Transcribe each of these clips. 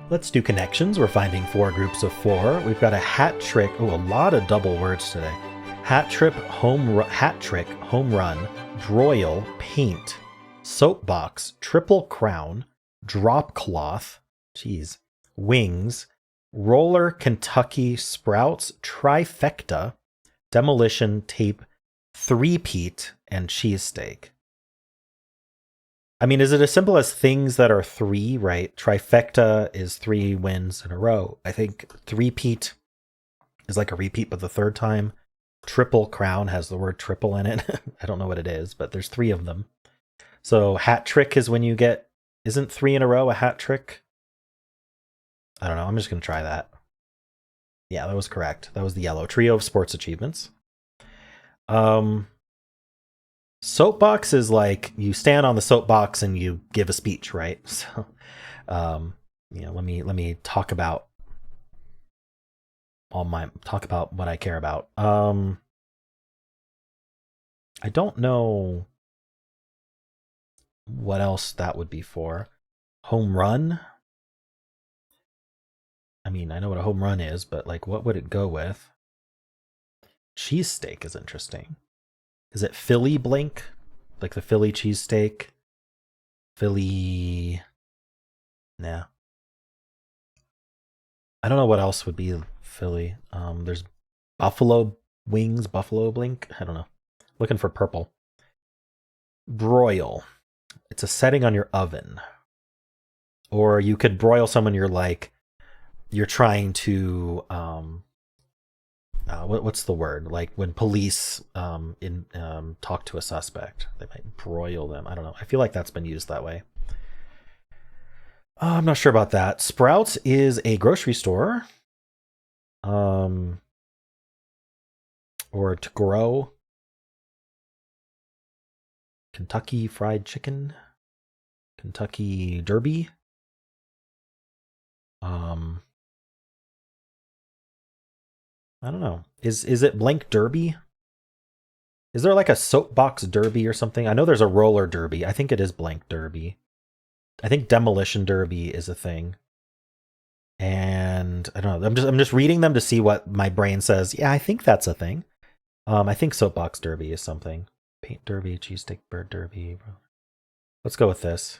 Let's do connections. We're finding 4 groups of 4. We've got a hat trick. Oh, a lot of double words today. Hat trick, home run, broil, paint, soapbox, triple crown, drop cloth, geez, wings, roller, Kentucky, sprouts, trifecta, demolition, tape, three-peat, and cheesesteak. I mean, is it as simple as things that are 3, right? Trifecta is 3 wins in a row. I think three-peat is like a repeat, but the third time. Triple crown has the word triple in it. I don't know what it is, but there's 3 of them. So hat trick is when you get, isn't 3 in a row a hat trick? I don't know. I'm just going to try that. Yeah, that was correct. That was the yellow. Trio of sports achievements. Soapbox is like you stand on the soapbox and you give a speech, right? So, let me talk about what I care about. I don't know what else that would be for. Home run? I mean, I know what a home run is, but like what would it go with? Cheesesteak is interesting. Is it Philly blink? Like the Philly cheesesteak? Philly... Nah. I don't know what else would be Philly. There's buffalo wings, buffalo blink. I don't know. Looking for purple. Broil. It's a setting on your oven. Or you could broil someone you're trying to what's the word? Like when police talk to a suspect, they might broil them. I don't know. I feel like that's been used that way. I'm not sure about that. Sprouts is a grocery store. Or to grow. Kentucky Fried Chicken. Kentucky Derby. I don't know. Is it blank derby? Is there like a soapbox derby or something? I know there's a roller derby. I think it is blank derby. I think demolition derby is a thing. And I don't know. I'm just reading them to see what my brain says. Yeah, I think that's a thing. I think soapbox derby is something. Paint derby, cheesesteak, bird derby. Let's go with this.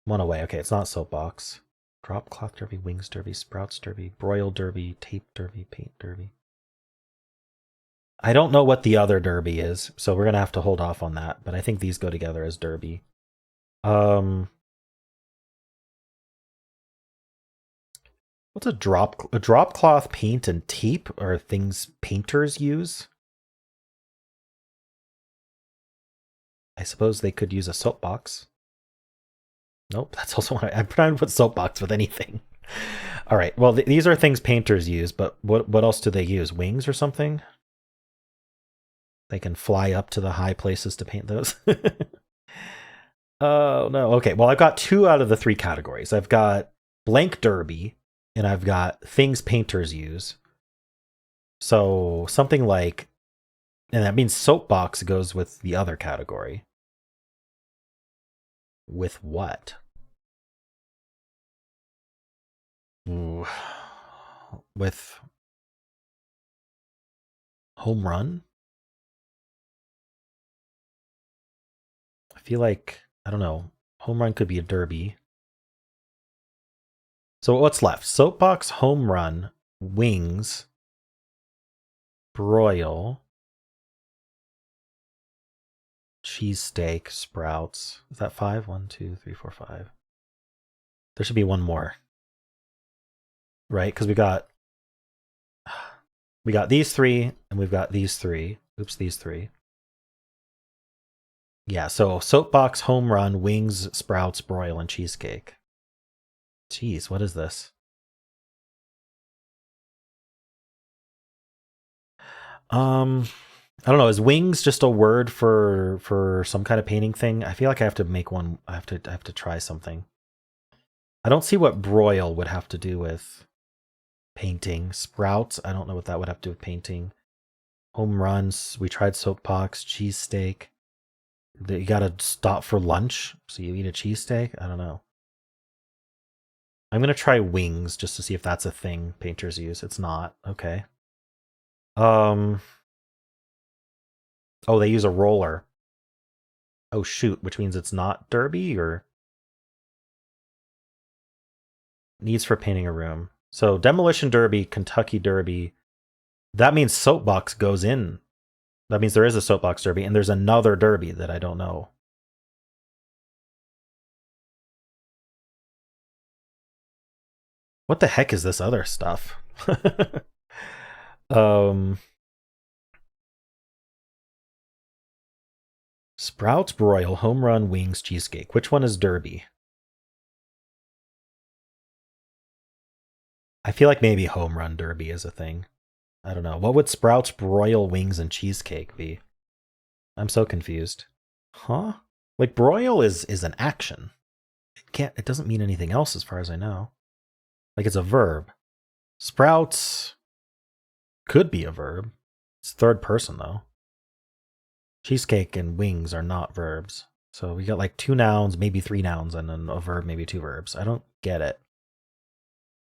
One away. Okay, it's not soapbox. Drop cloth derby, wings derby, sprouts derby, broil derby, tape derby, paint derby. I don't know what the other derby is, so we're gonna have to hold off on that. But I think these go together as derby. What's a drop cloth, paint, and tape are things painters use? I suppose they could use a soapbox. Nope, that's also what I'm trying to put soapbox with anything. All right, well, these are things painters use, but what else do they use? Wings or something? They can fly up to the high places to paint those. Oh, no. Okay, well, I've got 2 out of the 3 categories. I've got blank derby, and I've got things painters use. So something like, and that means soapbox goes with the other category. With what? Ooh. With home run? I feel like, I don't know, home run could be a derby. So what's left? Soapbox, home run, wings, broil, cheesesteak, sprouts. Is that 5? 1, 2, 3, 4, 5. There should be one more. Right? Because we got these 3, and we've got these 3. Oops, these 3. Yeah, so soapbox, home run, wings, sprouts, broil, and cheesecake. Jeez, what is this? I don't know. Is wings just a word for some kind of painting thing? I feel like I have to make one. I have to try something. I don't see what broil would have to do with painting. Sprouts, I don't know what that would have to do with painting. Home runs, we tried soapbox, cheesesteak. You gotta stop for lunch, so you eat a cheesesteak? I don't know. I'm going to try wings just to see if that's a thing painters use. It's not. Okay. Oh, they use a roller. Oh, shoot, which means it's not derby or needs for painting a room. So demolition derby, Kentucky derby. That means soapbox goes in. That means there is a soapbox derby, and there's another derby that I don't know. What the heck is this other stuff? Sprouts, broil, home run, wings, cheesecake. Which one is derby? I feel like maybe home run derby is a thing. I don't know. What would sprouts, broil, wings, and cheesecake be? I'm so confused. Huh? Like broil is an action. It doesn't mean anything else as far as I know. Like it's a verb. Sprouts could be a verb. It's third person though. Cheesecake and wings are not verbs. So we got like 2 nouns, maybe 3 nouns, and then a verb, maybe 2 verbs. I don't get it.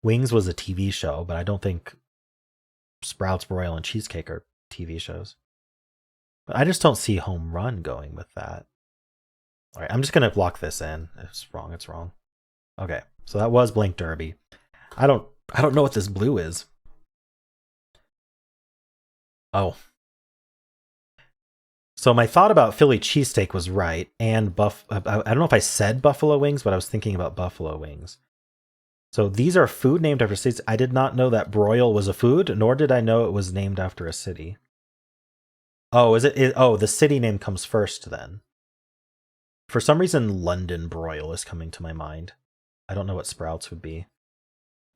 Wings was a TV show, but I don't think Sprouts, Broil, and Cheesecake are TV shows. But I just don't see home run going with that. All right, I'm just gonna block this in. If it's wrong, it's wrong. Okay, so that was blank derby. I don't know what this blue is. Oh. So my thought about Philly cheesesteak was right, and I don't know if I said buffalo wings, but I was thinking about buffalo wings. So these are food named after cities. I did not know that broil was a food, nor did I know it was named after a city. Oh, is it? Oh, the city name comes first then. For some reason, London broil is coming to my mind. I don't know what sprouts would be.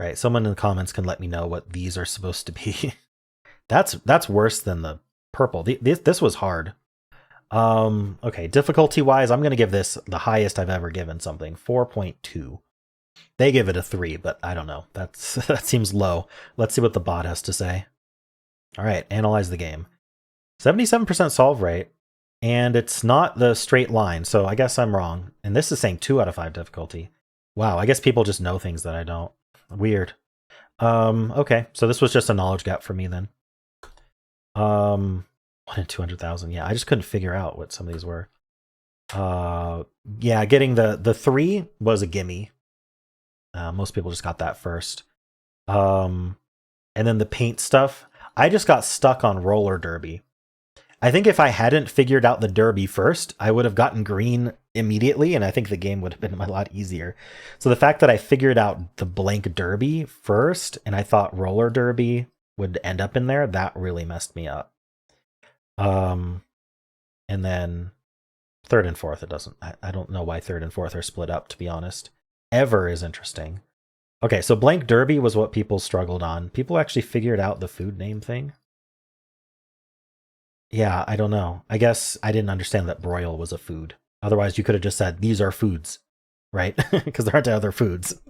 All right, someone in the comments can let me know what these are supposed to be. That's worse than the purple. This was hard. Okay, difficulty-wise, I'm going to give this the highest I've ever given something, 4.2. They give it a 3, but I don't know. That seems low. Let's see what the bot has to say. All right, analyze the game. 77% solve rate, and it's not the straight line, so I guess I'm wrong. And this is saying 2 out of 5 difficulty. Wow, I guess people just know things that I don't. Weird. Okay, so this was just a knowledge gap for me then. 1 in 200,000. Yeah, I just couldn't figure out what some of these were. Yeah, getting the 3 was a gimme. Most people just got that first. And then the paint stuff, I just got stuck on roller derby. I think if I hadn't figured out the derby first, I would have gotten green immediately, and I think the game would have been a lot easier. So the fact that I figured out the blank derby first, and I thought roller derby would end up in there, that really messed me up. And then third and fourth, it doesn't. I don't know why third and fourth are split up, to be honest. Ever is interesting. Okay, so blank derby was what people struggled on. People actually figured out the food name thing. Yeah, I don't know. I guess I didn't understand that broil was a food. Otherwise, you could have just said, these are foods, right? Because there aren't other foods.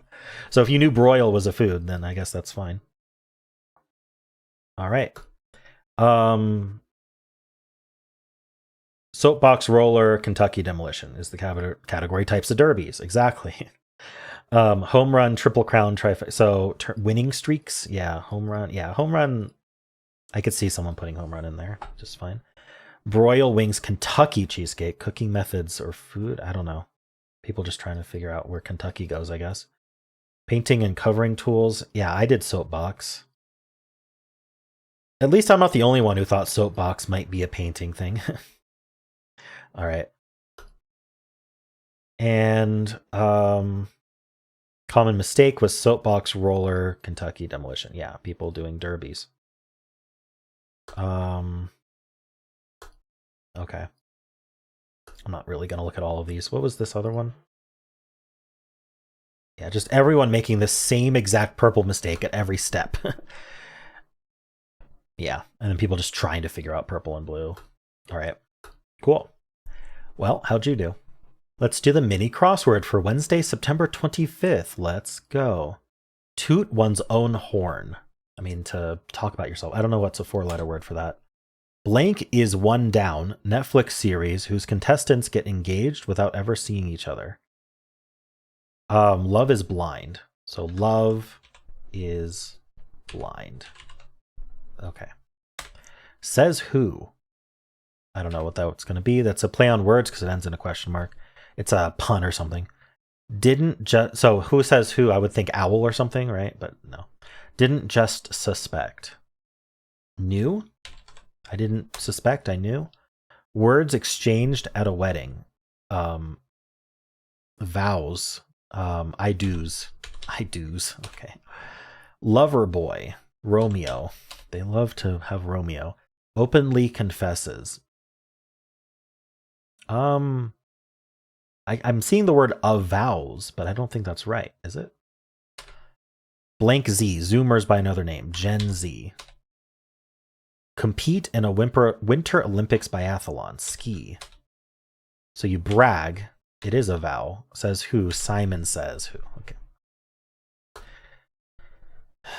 So if you knew broil was a food, then I guess that's fine. All right. Soapbox roller, Kentucky demolition is the category types of derbies. Exactly. Home run, triple crown, trifecta. So winning streaks. Yeah, home run. Yeah, home run. I could see someone putting home run in there. Just fine. Broil, wings, Kentucky cheesecake, cooking methods, or food. I don't know. People just trying to figure out where Kentucky goes, I guess. Painting and covering tools. Yeah, I did soapbox. At least I'm not the only one who thought soapbox might be a painting thing. All right. And common mistake was soapbox roller, Kentucky demolition. Yeah, people doing derbies. Okay. I'm not really going to look at all of these. What was this other one? Yeah, just everyone making the same exact purple mistake at every step. Yeah, and then people just trying to figure out purple and blue. All right, cool. Well, how'd you do? Let's do the mini crossword for Wednesday, September 25th. Let's go. Toot one's own horn. I mean, to talk about yourself. I don't know what's a 4-letter word for that. Blank is one down, Netflix series whose contestants get engaged without ever seeing each other. Love is blind. So love is blind. Okay. Says who? I don't know what that's going to be. That's a play on words because it ends in a question mark. It's a pun or something. Didn't just, so who says who? I would think owl or something, right? But no. Didn't just suspect. Knew? I didn't suspect, I knew. Words exchanged at a wedding. Vows. I do's. Okay. Lover boy. Romeo. They love to have Romeo. Openly confesses. I'm seeing the word avows, but I don't think that's right, is it? Blank Z. Zoomers by another name. Gen Z. Compete in a Winter Olympics biathlon. Ski. So you brag. It is a vow. Says who? Simon says who. Okay.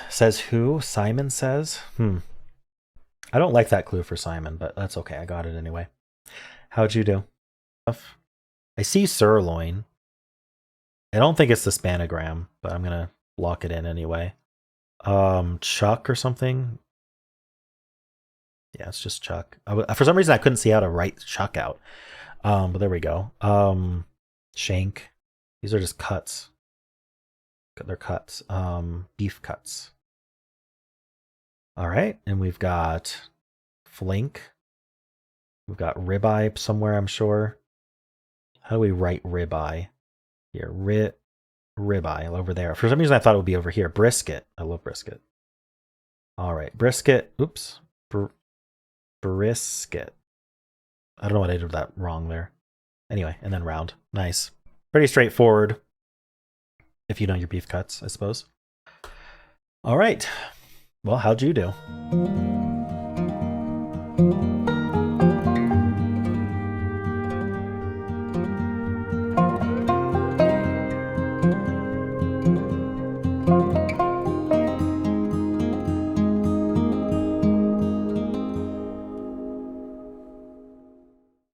Says who? Simon says? I don't like that clue for Simon, but that's okay. I got it anyway. How'd you do? I see sirloin. I don't think it's the spanogram, but I'm going to lock it in anyway. Chuck or something. Yeah, it's just Chuck. For some reason, I couldn't see how to write Chuck out. But there we go. Shank. These are just cuts. They're cuts. Beef cuts. All right, and we've got flink. We've got ribeye somewhere, I'm sure. How do we write ribeye? Here, ribeye over there. For some reason, I thought it would be over here. Brisket. I love brisket. All right, brisket. Oops. Brisket. I don't know what I did that wrong there. Anyway, and then round. Nice. Pretty straightforward. If you know your beef cuts, I suppose. All right. Well, how'd you do?